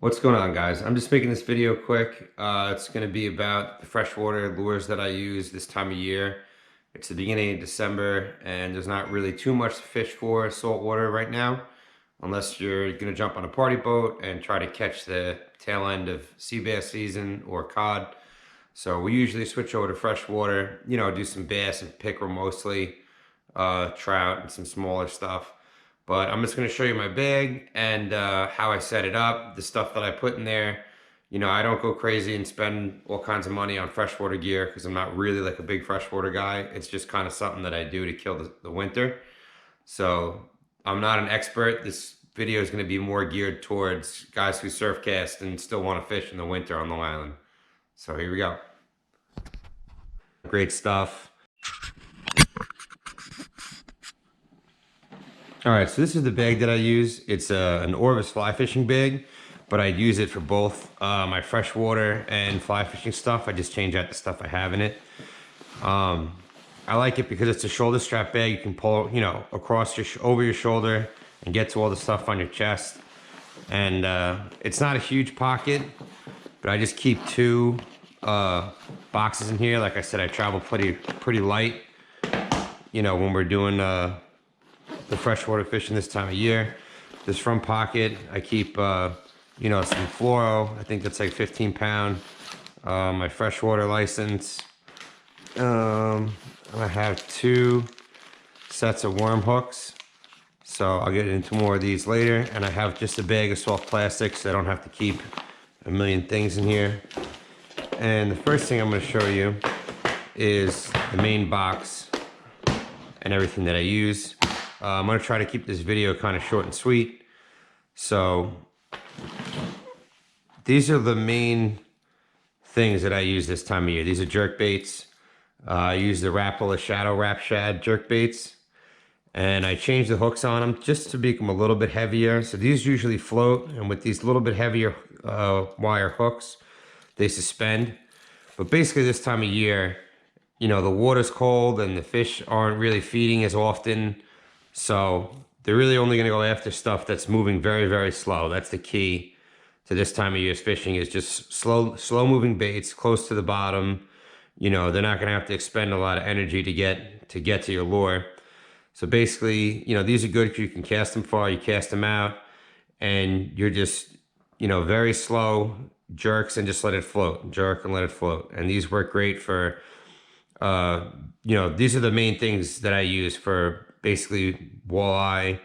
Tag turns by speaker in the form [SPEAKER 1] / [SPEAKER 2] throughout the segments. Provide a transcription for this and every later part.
[SPEAKER 1] What's going on, guys? I'm just making this video quick. It's going to be about the freshwater lures that I use this time of year. It's the beginning of December, and there's not really too much to fish for saltwater right now, unless you're going to jump on a party boat and try to catch the tail end of sea bass season or cod. So we usually switch over to freshwater, do some bass and pickerel mostly, trout and some smaller stuff. But I'm just going to show you my bag and how I set it up, the stuff that I put in there. I don't go crazy and spend all kinds of money on freshwater gear because I'm not really like a big freshwater guy. It's just kind of something that I do to kill the winter. So I'm not an expert. This video is going to be more geared towards guys who surf cast and still want to fish in the winter on Long Island. So here we go. Great stuff. All right, so this is the bag that I use. It's an Orvis fly fishing bag, but I use it for both my freshwater and fly fishing stuff. I just change out the stuff I have in it. I like it because it's a shoulder strap bag. You can pull, across over your shoulder and get to all the stuff on your chest. And it's not a huge pocket, but I just keep two boxes in here. Like I said, I travel pretty light, when we're doing the freshwater fishing this time of year. This front pocket, I keep, some fluoro. I think that's like 15 pound. My freshwater license. I have two sets of worm hooks. So I'll get into more of these later. And I have just a bag of soft plastics so I don't have to keep a million things in here. And the first thing I'm going to show you is the main box and everything that I use. I'm going to try to keep this video kind of short and sweet. So these are the main things that I use this time of year. These are jerkbaits. I use the Rapala Shadow Wrap Shad jerkbaits. And I change the hooks on them just to make them a little bit heavier. So these usually float, and with these little bit heavier wire hooks, they suspend. But basically this time of year, the water's cold and the fish aren't really feeding as often. So they're really only going to go after stuff that's moving very, very slow. That's the key to this time of year's fishing, is just slow moving baits close to the bottom. They're not going to have to expend a lot of energy to get to your lure. So basically, these are good because you can cast them far, you cast them out, and you're just, very slow jerks and just let it float. Jerk and let it float. And these work great for, these are the main things that I use for basically walleye,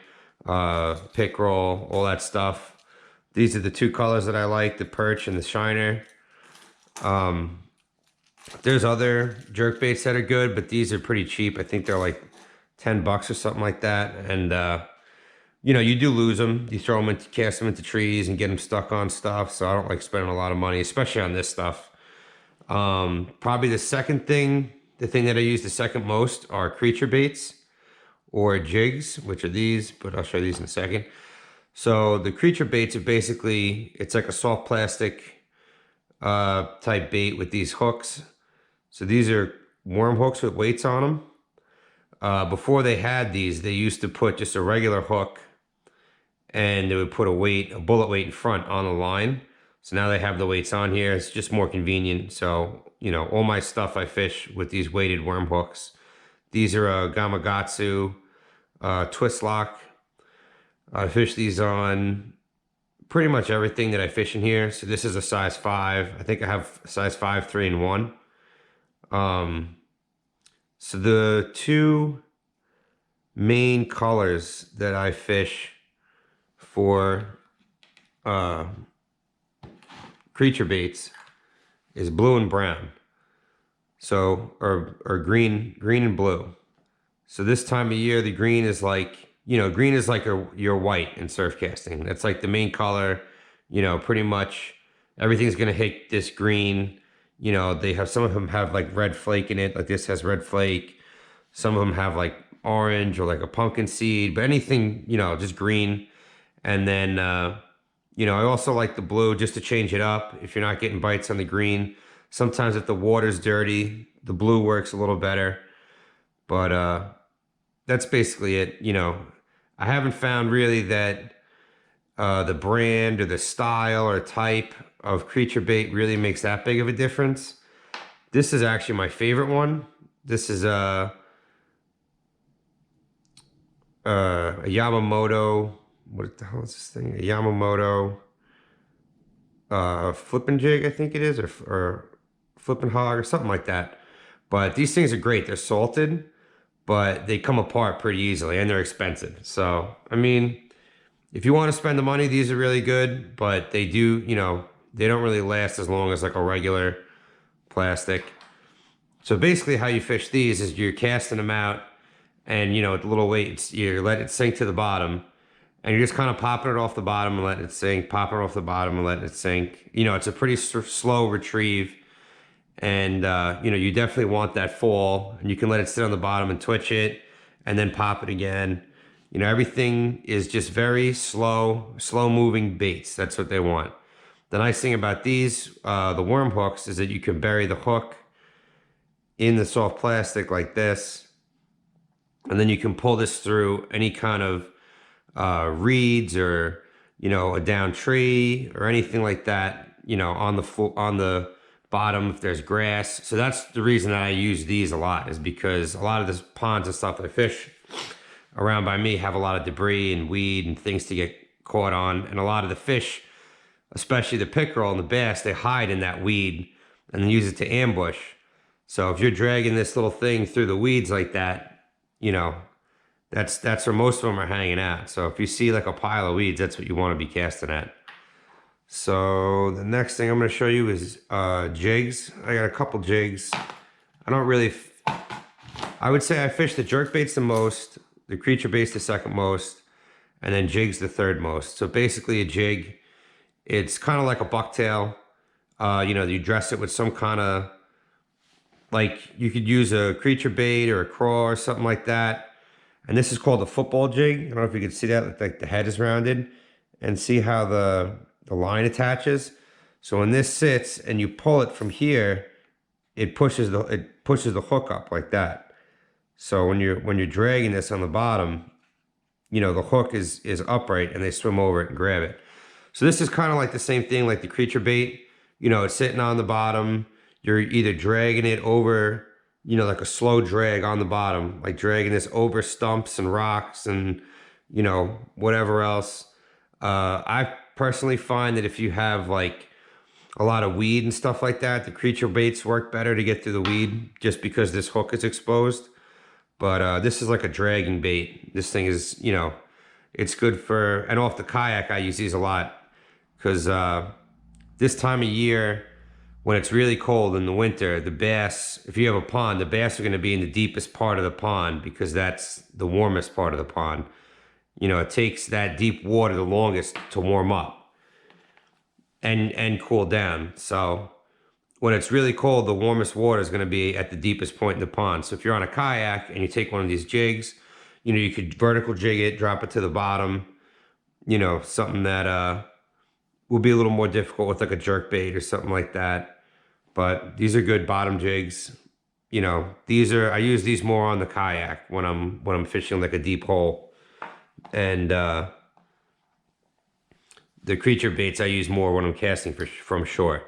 [SPEAKER 1] pickerel, all that stuff. These are the two colors that I like, the perch and the shiner. There's other jerk baits that are good, but these are pretty cheap. I think they're like 10 bucks or something like that. And, you do lose them. You throw them into, cast them into trees and get them stuck on stuff. So I don't like spending a lot of money, especially on this stuff. Probably the thing that I use the second most are creature baits or jigs, which are these, but I'll show you these in a second. So the creature baits are basically, it's like a soft plastic type bait with these hooks. So these are worm hooks with weights on them. Before they had these, they used to put just a regular hook and they would put a bullet weight in front on the line. So now they have the weights on here. It's just more convenient. So, all my stuff I fish with these weighted worm hooks. These are a Gamakatsu twist lock. I fish these on pretty much everything that I fish in here. So this is a size 5. I think I have size 5, 3, and 1. So the two main colors that I fish for creature baits is blue and brown. So, or green and blue. So this time of year, the green is like, green is like your white in surf casting. That's like the main color, pretty much everything's going to hit this green. Some of them have like red flake in it. Like this has red flake. Some of them have like orange or like a pumpkin seed, but anything, just green. And then, I also like the blue just to change it up. If you're not getting bites on the green, sometimes if the water's dirty, the blue works a little better. But, that's basically it. I haven't found really that the brand or the style or type of creature bait really makes that big of a difference. This is actually my favorite one. This is a Yamamoto. What the hell is this thing? A Yamamoto flipping jig, I think it is, or flipping hog or something like that. But these things are great. They're salted, but they come apart pretty easily and they're expensive. So, I mean, if you want to spend the money, these are really good, but they do, you know, they don't really last as long as like a regular plastic. So basically how you fish these is you're casting them out and, you know, with the little weights, you let it sink to the bottom and you're just kind of popping it off the bottom and letting it sink, popping it off the bottom and letting it sink. You know, it's a pretty slow retrieve. And, you know, you definitely want that fall and you can let it sit on the bottom and twitch it and then pop it again. You know, everything is just very slow moving baits. That's what they want. The nice thing about these, the worm hooks, is that you can bury the hook in the soft plastic like this. And then you can pull this through any kind of reeds or, you know, a down tree or anything like that, you know, on the bottom if there's grass. So that's the reason that I use these a lot, is because a lot of the ponds and stuff I fish around by me have a lot of debris and weed and things to get caught on. And a lot of the fish, especially the pickerel and the bass, they hide in that weed and then use it to ambush. So if you're dragging this little thing through the weeds like that, you know, that's where most of them are hanging out. So if you see like a pile of weeds, that's what you want to be casting at. So the next thing I'm going to show you is jigs. I got a couple jigs. I would say I fish the jerkbaits the most, the creature baits the second most, and then jigs the third most. So basically a jig, it's kind of like a bucktail. You know, you dress it with some kind of, like you could use a creature bait or a craw or something like that. And this is called a football jig. I don't know if you can see that, like the head is rounded, and see how the line attaches. So when this sits and you pull it from here, it pushes the hook up like that. So when you're dragging this on the bottom, you know, the hook is upright and they swim over it and grab it. So this is kind of like the same thing like the creature bait. You know, it's sitting on the bottom. You're either dragging it over, you know, like a slow drag on the bottom, like dragging this over stumps and rocks and, you know, whatever else. I personally find that if you have like a lot of weed and stuff like that, the creature baits work better to get through the weed just because this hook is exposed. But this is like a dragging bait. This thing is, you know, it's good for, and off the kayak, I use these a lot because this time of year, when it's really cold in the winter, the bass, if you have a pond, the bass are going to be in the deepest part of the pond because that's the warmest part of the pond. You know, it takes that deep water the longest to warm up and cool down. So when it's really cold, the warmest water is going to be at the deepest point in the pond. So if you're on a kayak and you take one of these jigs, you know, you could vertical jig it, drop it to the bottom, you know, something that will be a little more difficult with like a jerk bait or something like that. But these are good bottom jigs. You know, I use these more on the kayak when I'm fishing like a deep hole. And the creature baits I use more when I'm casting from shore.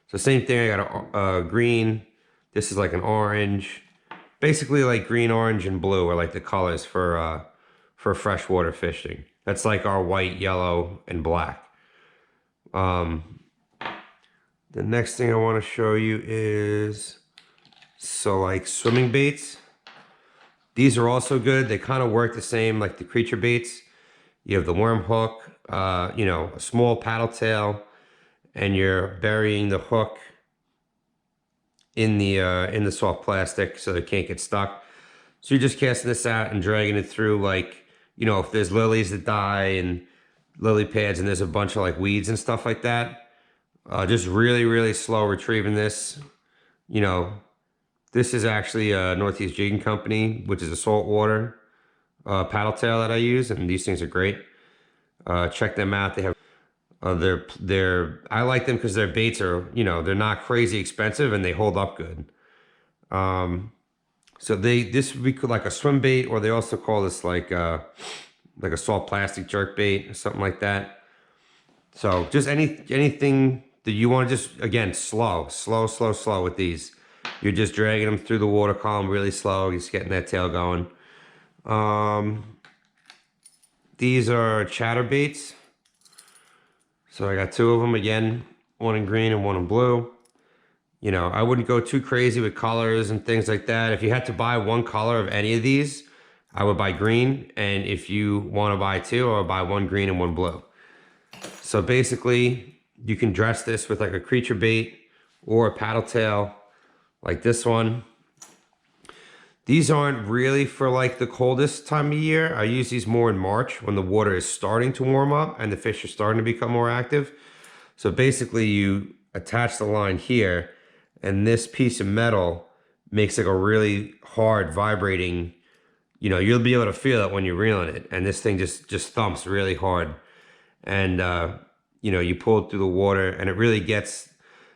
[SPEAKER 1] So same thing, I got a green. This is like an orange. Basically like green, orange, and blue are like the colors for freshwater fishing. That's like our white, yellow, and black. The next thing I want to show you is, so like swimming baits. These are also good. They kind of work the same like the creature baits. You have the worm hook, you know, a small paddle tail, and you're burying the hook in the soft plastic so it can't get stuck. So you're just casting this out and dragging it through, like, you know, if there's lilies that die and lily pads and there's a bunch of like weeds and stuff like that. Just really, really slow retrieving this. You know, this is actually a Northeast Jigging Company, which is a saltwater paddle tail that I use, and these things are great. Check them out. They have I like them because their baits are, you know, they're not crazy expensive and they hold up good. So this would be like a swim bait, or they also call this like a soft plastic jerk bait or something like that. So just anything that you want to just, again, slow with these. You're just dragging them through the water column really slow, just getting that tail going. These are chatterbaits. So I got two of them again, one in green and one in blue. You know, I wouldn't go too crazy with colors and things like that. If you had to buy one color of any of these, I would buy green. And if you want to buy two, I would buy one green and one blue. So basically, you can dress this with like a creature bait or a paddle tail like this one. These aren't really for like the coldest time of year. I use these more in March when the water is starting to warm up and the fish are starting to become more active. So basically you attach the line here and this piece of metal makes like a really hard vibrating, you know, you'll be able to feel it when you're reeling it. And this thing just thumps really hard. And, you know, you pull it through the water and it really gets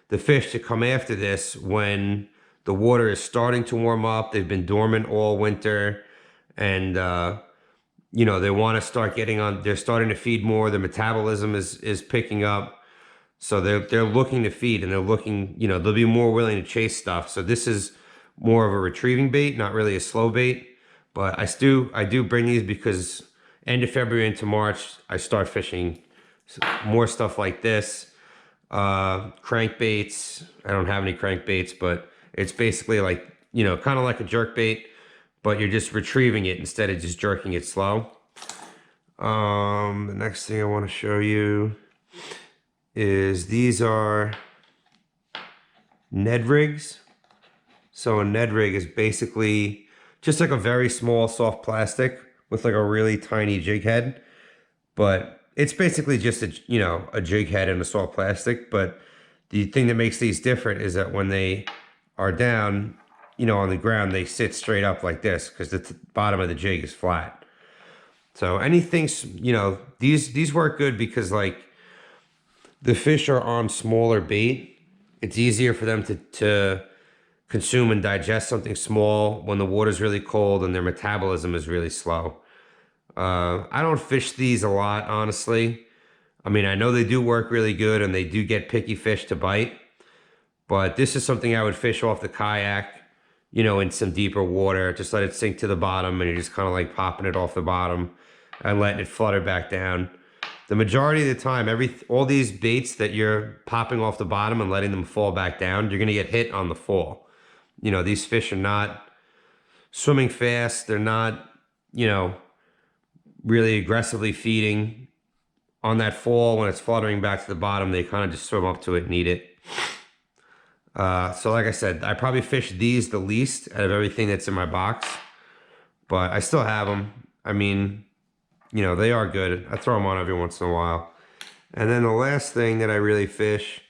[SPEAKER 1] the fish to come after this when the water is starting to warm up. They've been dormant all winter and, you know, they want to start getting on, they're starting to feed more. Their metabolism is picking up. So they're looking to feed and they're looking, you know, they'll be more willing to chase stuff. So this is more of a retrieving bait, not really a slow bait. But I do bring these because end of February into March, I start fishing more stuff like this. Crankbaits. I don't have any crankbaits, but it's basically like, you know, kind of like a jerkbait, but you're just retrieving it instead of just jerking it slow. The next thing I want to show you is these are Ned rigs. So a Ned rig is basically just like a very small soft plastic with like a really tiny jig head, but it's basically just a, you know, a jig head and a soft plastic. But the thing that makes these different is that when they are down, you know, on the ground, they sit straight up like this because the bottom of the jig is flat. So anything, you know, these work good because like the fish are on smaller bait. It's easier for them to consume and digest something small when the water's really cold and their metabolism is really slow. I don't fish these a lot, honestly. I mean, I know they do work really good and they do get picky fish to bite, but this is something I would fish off the kayak, you know, in some deeper water. Just let it sink to the bottom and you're just kind of like popping it off the bottom and letting it flutter back down. The majority of the time, all these baits that you're popping off the bottom and letting them fall back down, you're going to get hit on the fall. You know, these fish are not swimming fast. They're not, you know, really aggressively feeding. On that fall, when it's fluttering back to the bottom, they kind of just swim up to it and eat it. So like I said, I probably fish these the least out of everything that's in my box, but I still have them. I mean, you know, they are good. I throw them on every once in a while. And then the last thing that I really fish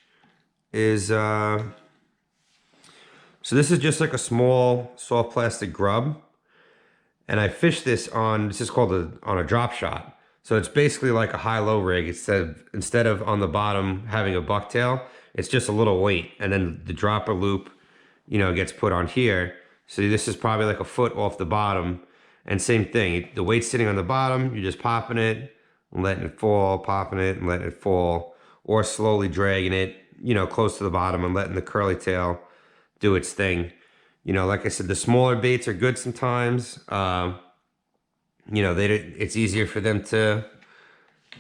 [SPEAKER 1] is, so this is just like a small soft plastic grub. And I fish this on, this is called on a drop shot. So it's basically like a high-low rig. Instead of on the bottom having a bucktail, it's just a little weight. And then the dropper loop, you know, gets put on here. So this is probably like a foot off the bottom. And same thing, the weight's sitting on the bottom, you're just popping it and letting it fall, popping it and letting it fall, or slowly dragging it, you know, close to the bottom and letting the curly tail do its thing. You know, like I said, the smaller baits are good sometimes. You know, it's easier for them to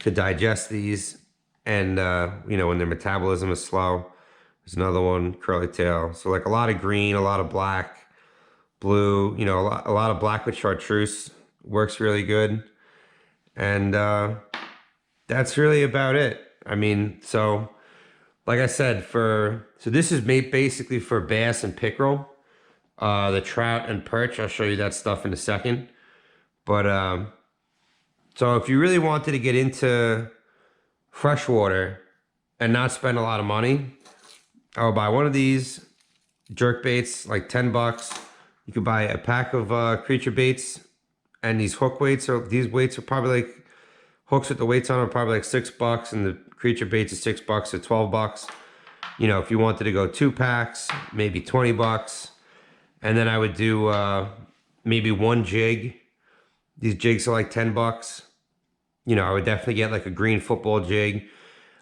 [SPEAKER 1] digest these, and you know, when their metabolism is slow. There's another one, curly tail. So like a lot of green, a lot of black, blue, you know, a lot of black with chartreuse works really good. And that's really about it. I mean, so like I said, so this is made basically for bass and pickerel. The trout and perch, I'll show you that stuff in a second. But so if you really wanted to get into freshwater and not spend a lot of money, I would buy one of these jerk baits, like 10 bucks. You could buy a pack of creature baits, and these hook weights, or these weights are probably like, hooks with the weights on are probably like $6, and the creature baits is $6 or 12 bucks. You know, if you wanted to go 2 packs, maybe 20 bucks. And then I would do maybe one jig. These jigs are like 10 bucks. You know, I would definitely get like a green football jig.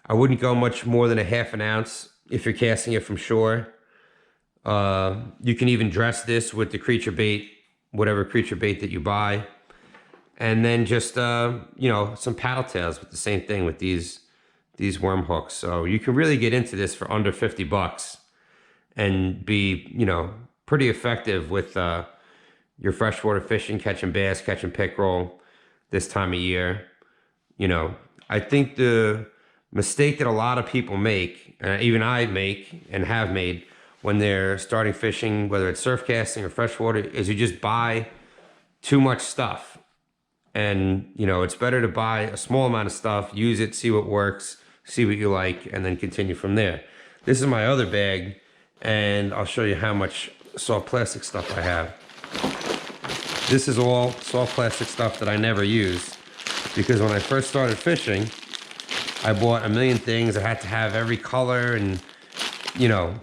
[SPEAKER 1] I wouldn't go much more than a half an ounce if you're casting it from shore. You can even dress this with the creature bait, whatever creature bait that you buy. And then just, you know, some paddle tails with the same thing with these worm hooks. So you can really get into this for under 50 bucks and be, you know, pretty effective with your freshwater fishing, catching bass, catching pickerel this time of year. You know, I think the mistake that a lot of people make, even I make and have made when they're starting fishing, whether it's surf casting or freshwater, is you just buy too much stuff. And, you know, it's better to buy a small amount of stuff, use it, see what works, see what you like, and then continue from there. This is my other bag, and I'll show you how much soft plastic stuff I have. This is all soft plastic stuff that I never use, because when I first started fishing, I bought a million things. I had to have every color and, you know,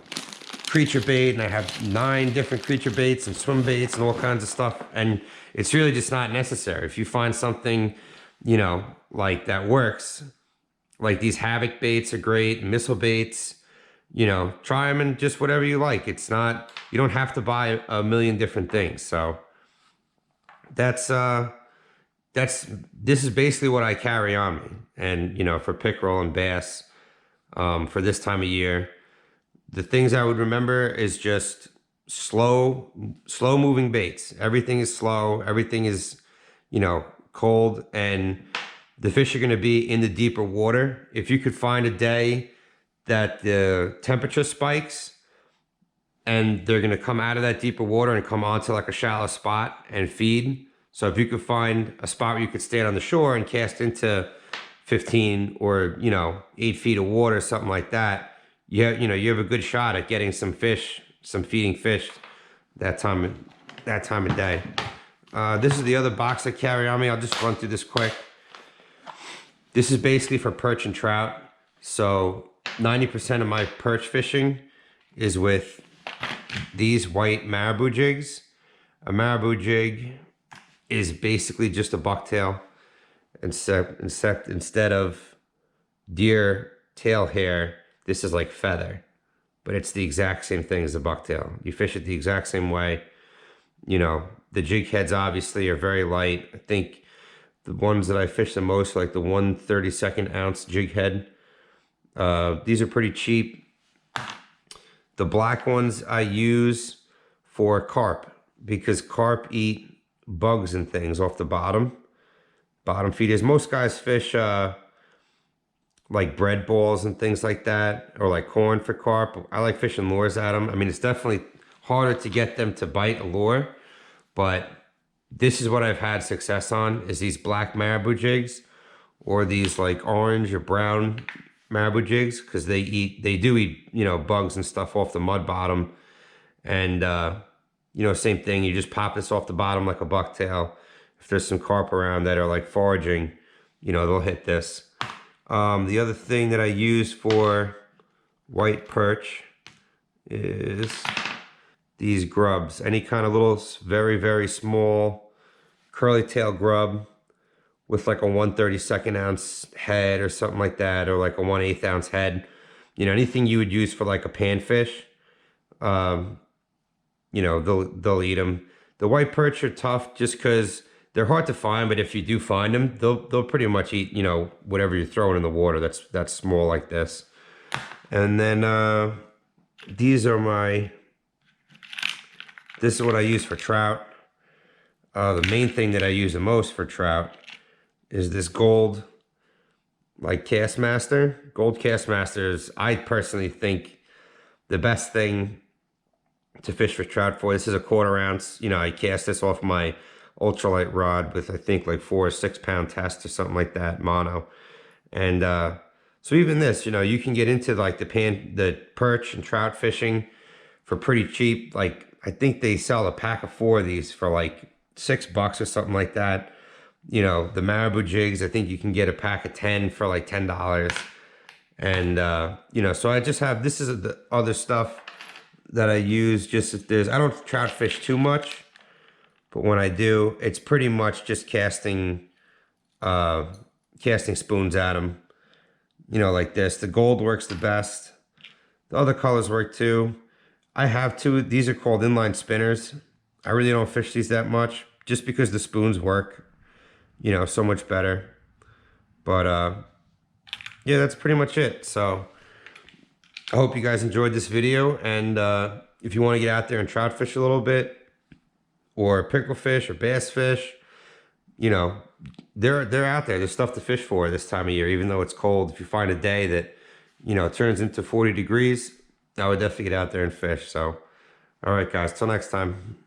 [SPEAKER 1] creature bait, and I have 9 different creature baits and swim baits and all kinds of stuff, and it's really just not necessary. If you find something, you know, like that works, like these havoc baits are great, missile baits, you know, try them and just whatever you like. It's not, you don't have to buy a million different things. So this is basically what I carry on me. And, you know, for pickerel and bass, for this time of year, the things I would remember is just slow moving baits. Everything is slow. Everything is, you know, cold, and the fish are going to be in the deeper water. If you could find a day that the temperature spikes and they're going to come out of that deeper water and come onto like a shallow spot and feed. So if you could find a spot where you could stand on the shore and cast into 15 or, you know, 8 feet of water, something like that, you have a good shot at getting some fish, some feeding fish that time of day. This is the other box I carry on me. I'll just run through this quick. This is basically for perch and trout. So 90% of my perch fishing is with these white marabou jigs. A marabou jig is basically just a bucktail, instead of deer tail hair. This is like feather, but it's the exact same thing as a bucktail. You fish it the exact same way. You know, the jig heads obviously are very light. I think the ones that I fish the most are like the 1/32 ounce jig head. These are pretty cheap. The black ones I use for carp, because carp eat bugs and things off the bottom feeders. Most guys fish like bread balls and things like that, or like corn for carp. I like fishing lures at them. I mean, it's definitely harder to get them to bite a lure, but this is what I've had success on, is these black marabou jigs, or these like orange or brown marabou jigs, because they do eat, you know, bugs and stuff off the mud bottom. And you know, same thing, you just pop this off the bottom like a bucktail. If there's some carp around that are like foraging, you know, they'll hit this. The other thing that I use for white perch is these grubs. Any kind of little, very, very small curly tail grub with like a 1/32 ounce head or something like that, or like a 1/8 ounce head. You know, anything you would use for like a panfish. You know, they'll eat them. The white perch are tough just because they're hard to find, but if you do find them, they'll pretty much eat, you know, whatever you're throwing in the water that's small like this. And then this is what I use for trout. The main thing that I use the most for trout is this gold, like Castmaster. Gold Castmaster is, I personally think, the best thing to fish for trout for. This is a 1/4 ounce. You know, I cast this off my ultralight rod with, I think, like 4 or 6 pound test or something like that, mono. And so even this, you know, you can get into like the perch and trout fishing for pretty cheap. Like, I think they sell a pack of 4 of these for like $6 or something like that. You know, the marabou jigs, I think you can get a pack of 10 for like $10. And you know, so I just have, this is the other stuff that I use just if there's, I don't trout fish too much, but when I do, it's pretty much just casting spoons at them. you know, like this. The gold works the best. The other colors work too. I have two. These are called inline spinners. I really don't fish these that much just because the spoons work, you know, so much better. But yeah, that's pretty much it. So I hope you guys enjoyed this video. And if you want to get out there and trout fish a little bit, or pickle fish or bass fish, you know, they're out there. There's stuff to fish for this time of year, even though it's cold. If you find a day that, you know, turns into 40 degrees, I would definitely get out there and fish. So, all right, guys, till next time.